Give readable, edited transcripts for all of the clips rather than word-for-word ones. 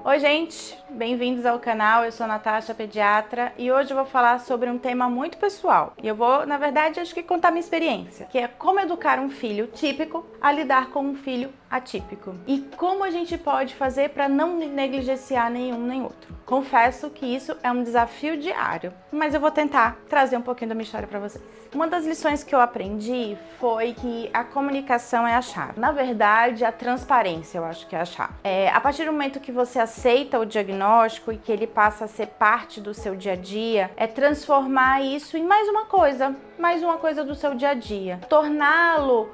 Oi gente, bem-vindos ao canal, eu sou a Natasha, pediatra, e hoje eu vou falar sobre um tema muito pessoal. E eu vou, na verdade, acho que contar minha experiência, que é como educar um filho típico a lidar com um filho atípico. E como a gente pode fazer para não negligenciar nenhum nem outro. Confesso que isso é um desafio diário, mas eu vou tentar trazer um pouquinho da minha história para vocês. Uma das lições que eu aprendi foi que a comunicação é a chave. Na verdade, a transparência eu acho que é a chave. A partir do momento que você aceita o diagnóstico e que ele passa a ser parte do seu dia a dia, é transformar isso em mais uma coisa do seu dia a dia. Torná-lo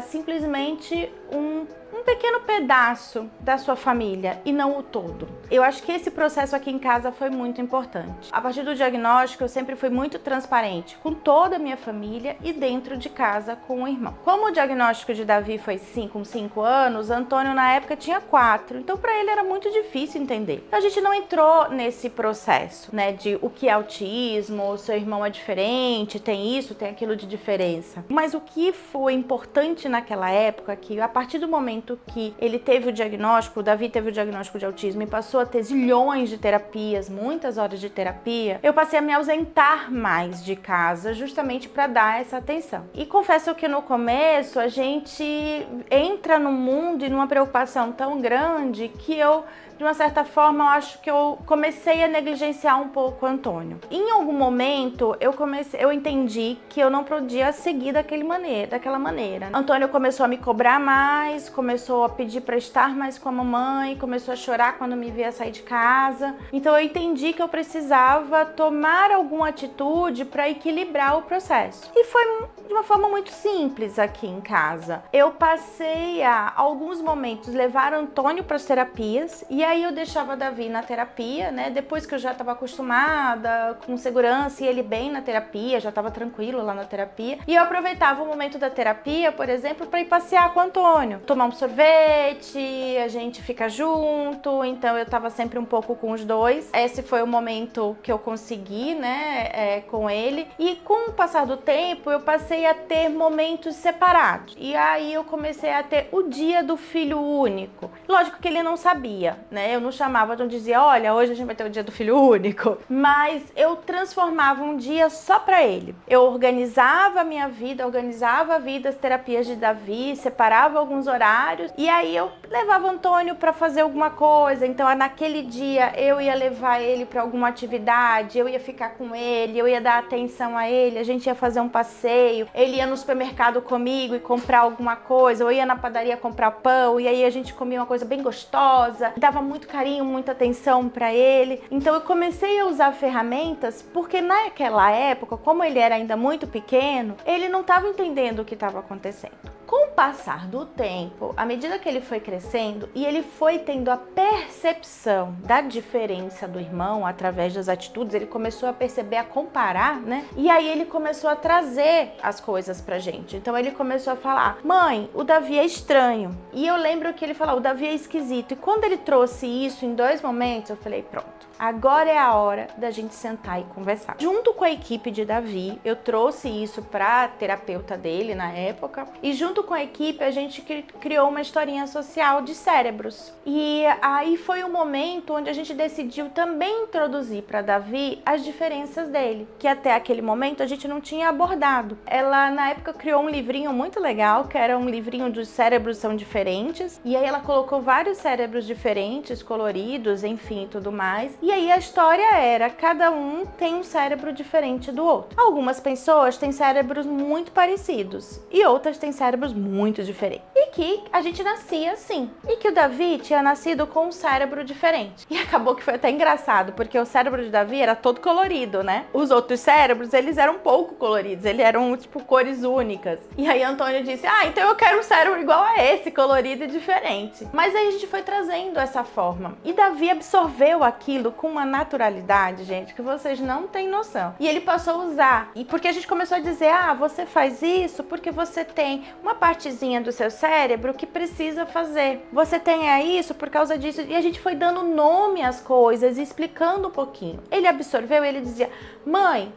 simplesmente um pequeno pedaço da sua família e não o todo. Eu acho que esse processo aqui em casa foi muito importante. A partir do diagnóstico, eu sempre fui muito transparente com toda a minha família e dentro de casa com o irmão. Como o diagnóstico de Davi foi com 5 anos, Antônio na época tinha 4, então para ele era muito difícil entender. Então, a gente não entrou nesse processo, né, de o que é autismo, o seu irmão é diferente, tem isso, tem aquilo de diferença. Mas o que foi importante naquela época, que a partir do momento que ele teve o diagnóstico, o Davi teve o diagnóstico de autismo e passou a ter zilhões de terapias, muitas horas de terapia, eu passei a me ausentar mais de casa justamente para dar essa atenção. E confesso que no começo a gente entra no mundo e numa preocupação tão grande que eu, de uma certa forma, eu acho que eu comecei a negligenciar um pouco o Antônio. Em algum momento eu entendi que eu não podia seguir daquela maneira. Antônio começou a me cobrar mais, começou a pedir para estar mais com a mamãe, começou a chorar quando me via sair de casa. Então eu entendi que eu precisava tomar alguma atitude para equilibrar o processo. E foi de uma forma muito simples aqui em casa. Eu passei a alguns momentos levar Antônio para as terapias e aí eu deixava Davi na terapia, né? Depois que eu já estava acostumada, com segurança, e ele bem na terapia, já estava tranquilo lá na terapia. E eu aproveitava o momento da terapia, por exemplo, para ir passear com o Antônio, tomar um sorvete, a gente fica junto. Então eu estava sempre um pouco com os dois. Esse foi o momento que eu consegui, né, com ele. E com o passar do tempo, eu passei a ter momentos separados. E aí eu comecei a ter o dia do filho único. Lógico que ele não sabia, né? Eu não chamava, não dizia, olha, hoje a gente vai ter o dia do filho único. Mas eu transformava um dia só para ele. Eu organizava a minha vida, organizava a vida, as terapias de Davi, separava alguns horários. E aí eu levava Antônio para fazer alguma coisa. Então naquele dia eu ia levar ele para alguma atividade, eu ia ficar com ele, eu ia dar atenção a ele, a gente ia fazer um passeio, ele ia no supermercado comigo e comprar alguma coisa, eu ia na padaria comprar pão, e aí a gente comia uma coisa bem gostosa, dava muito carinho, muita atenção para ele. Então eu comecei a usar ferramentas, porque naquela época, como ele era ainda muito pequeno, ele não estava entendendo o que estava acontecendo. Com o passar do tempo, à medida que ele foi crescendo e ele foi tendo a percepção da diferença do irmão através das atitudes, ele começou a perceber, a comparar, né? E aí ele começou a trazer as coisas pra gente. Então ele começou a falar, mãe, o Davi é estranho. E eu lembro que ele falou, o Davi é esquisito. E quando ele trouxe isso em 2 momentos, eu falei, pronto. Agora é a hora da gente sentar e conversar. Junto com a equipe de Davi, eu trouxe isso para a terapeuta dele na época, e junto com a equipe a gente criou uma historinha social de cérebros. E aí foi o momento onde a gente decidiu também introduzir para Davi as diferenças dele, que até aquele momento a gente não tinha abordado. Ela na época criou um livrinho muito legal, que era um livrinho dos cérebros são diferentes, e aí ela colocou vários cérebros diferentes, coloridos, enfim, tudo mais. E aí a história era, cada um tem um cérebro diferente do outro. Algumas pessoas têm cérebros muito parecidos e outras têm cérebros muito diferentes. E que a gente nascia assim. E que o Davi tinha nascido com um cérebro diferente. E acabou que foi até engraçado, porque o cérebro de Davi era todo colorido, né? Os outros cérebros, eles eram pouco coloridos, eles eram tipo cores únicas. E aí Antônio disse, então eu quero um cérebro igual a esse, colorido e diferente. Mas aí a gente foi trazendo essa forma. E Davi absorveu aquilo com uma naturalidade, gente, que vocês não têm noção. E ele passou a usar. E porque a gente começou a dizer, você faz isso porque você tem uma partezinha do seu cérebro que precisa fazer. Você tem isso por causa disso. E a gente foi dando nome às coisas e explicando um pouquinho. Ele absorveu, ele dizia, mãe,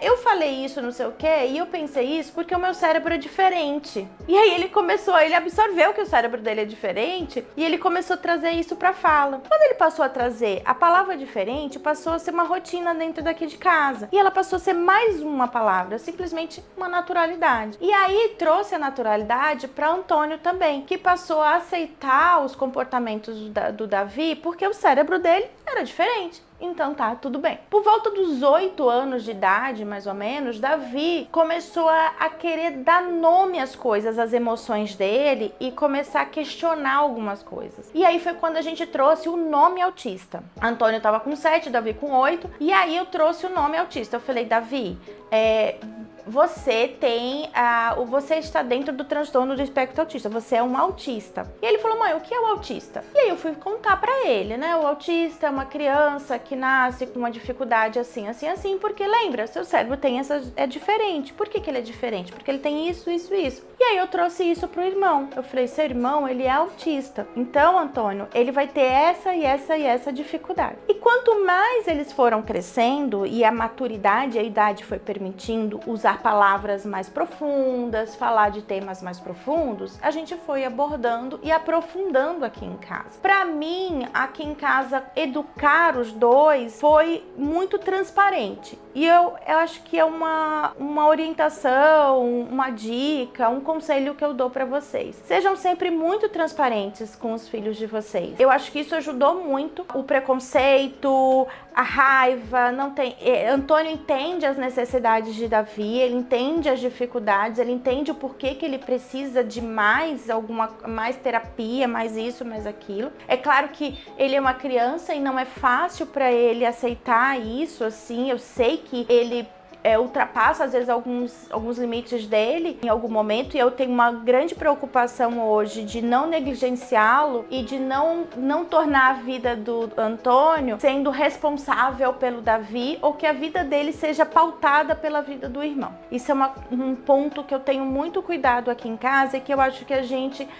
eu falei isso, não sei o quê, e eu pensei isso porque o meu cérebro é diferente. E aí ele absorveu que o cérebro dele é diferente e ele começou a trazer isso pra fala. Quando ele passou a trazer a palavra diferente, passou a ser uma rotina dentro daqui de casa. E ela passou a ser mais uma palavra, simplesmente uma naturalidade. E aí trouxe a naturalidade para Antônio também, que passou a aceitar os comportamentos do Davi porque o cérebro dele era diferente. Então tá, tudo bem. Por volta dos 8 anos de idade, mais ou menos, Davi começou a querer dar nome às coisas, às emoções dele e começar a questionar algumas coisas. E aí foi quando a gente trouxe o nome autista. Antônio tava com 7, Davi com 8, e aí eu trouxe o nome autista. Eu falei, Davi, você está dentro do transtorno do espectro autista, você é um autista. E ele falou, mãe, o que é o autista? E aí eu fui contar pra ele, né? O autista é uma criança que nasce com uma dificuldade assim, porque lembra, seu cérebro é diferente. Por que ele é diferente? Porque ele tem isso. E aí eu trouxe isso pro irmão. Eu falei, seu irmão, ele é autista. Então, Antônio, ele vai ter essa dificuldade. E quanto mais eles foram crescendo e a maturidade, a idade foi permitindo usar palavras mais profundas, falar de temas mais profundos, a gente foi abordando e aprofundando aqui em casa. Para mim, aqui em casa, educar os dois foi muito transparente. E eu acho que é uma orientação, uma dica, um conselho que eu dou para vocês. Sejam sempre muito transparentes com os filhos de vocês. Eu acho que isso ajudou muito. O preconceito, a raiva, Antônio entende as necessidades de Davi, ele entende as dificuldades, ele entende o porquê que ele precisa de mais terapia, mais isso, mais aquilo. É claro que ele é uma criança e não é fácil para ele aceitar isso, assim, eu sei que ele ultrapassa às vezes alguns limites dele em algum momento, e eu tenho uma grande preocupação hoje de não negligenciá-lo e de não tornar a vida do Antônio sendo responsável pelo Davi, ou que a vida dele seja pautada pela vida do irmão. Isso é um ponto que eu tenho muito cuidado aqui em casa, e que eu acho que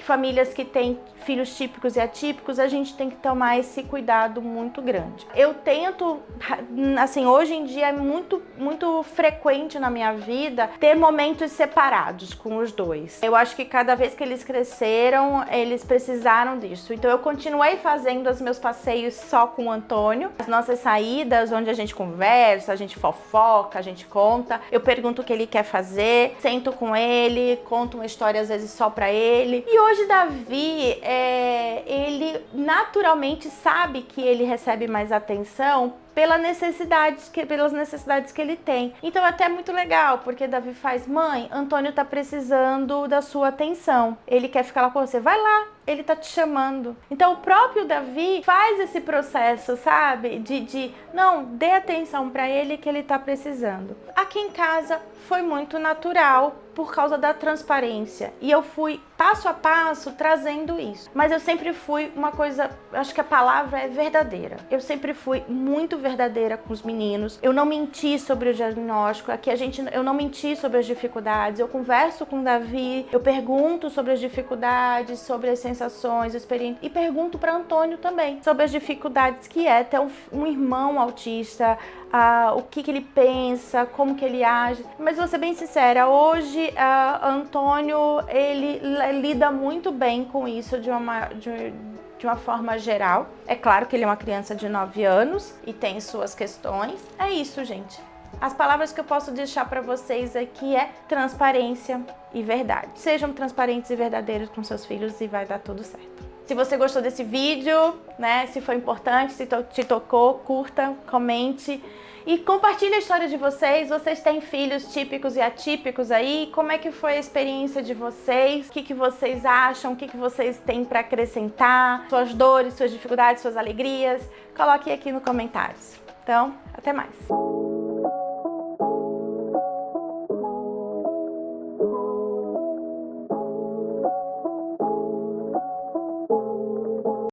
famílias que têm filhos típicos e atípicos, a gente tem que tomar esse cuidado muito grande. Eu tento, assim, hoje em dia é muito frequente na minha vida ter momentos separados com os dois. Eu acho que cada vez que eles cresceram, eles precisaram disso. Então eu continuei fazendo os meus passeios só com o Antônio, as nossas saídas onde a gente conversa, a gente fofoca, a gente conta. Eu pergunto o que ele quer fazer, sento com ele, conto uma história às vezes só pra ele. E hoje Davi, ele naturalmente sabe que ele recebe mais atenção pelas necessidades que ele tem. Então é até muito legal, porque Davi faz, mãe, Antônio tá precisando da sua atenção, ele quer ficar lá com você, vai lá, ele tá te chamando. Então o próprio Davi faz esse processo, sabe, não, dê atenção pra ele que ele tá precisando. Aqui em casa foi muito natural por causa da transparência, e eu fui passo a passo trazendo isso, mas eu sempre fui acho que a palavra é verdadeira. Eu sempre fui muito verdadeira com os meninos. Eu não menti sobre o diagnóstico, eu não menti sobre as dificuldades. Eu converso com o Davi, eu pergunto sobre as dificuldades, sobre as sensações, experiências, e pergunto para Antônio também sobre as dificuldades que é ter um irmão autista, o que ele pensa, como que ele age. Mas vou ser bem sincera, hoje Antônio, ele lida muito bem com isso de uma forma geral. É claro que ele é uma criança de 9 anos e tem suas questões. É isso, gente. As palavras que eu posso deixar para vocês aqui é transparência e verdade. Sejam transparentes e verdadeiros com seus filhos e vai dar tudo certo. Se você gostou desse vídeo, né, se foi importante, se te tocou, curta, comente e compartilhe a história de vocês. Vocês têm filhos típicos e atípicos aí? Como é que foi a experiência de vocês? O que vocês acham? O que vocês têm para acrescentar? Suas dores, suas dificuldades, suas alegrias? Coloque aqui nos comentários. Então, até mais!